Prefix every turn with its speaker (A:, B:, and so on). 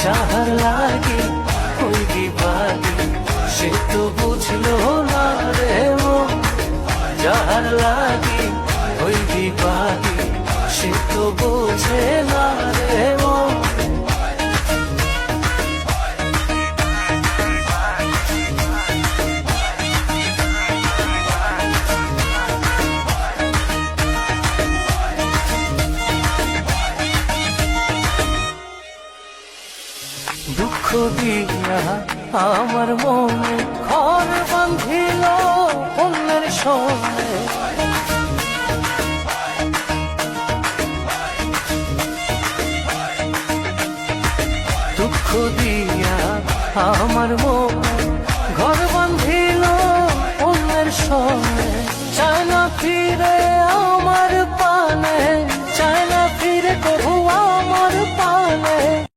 A: যাহার লাগে ওই বিবাদী সে তো বুঝলো না রে মন, যাহার লাগে ওই বিবাদী সে তো বোঝে না রে মন। দুঃখ দিয়া আমার মনে ঘর বাঁধিল অন্যের সঙ্গে, দুঃখ দিয়া আমার মনে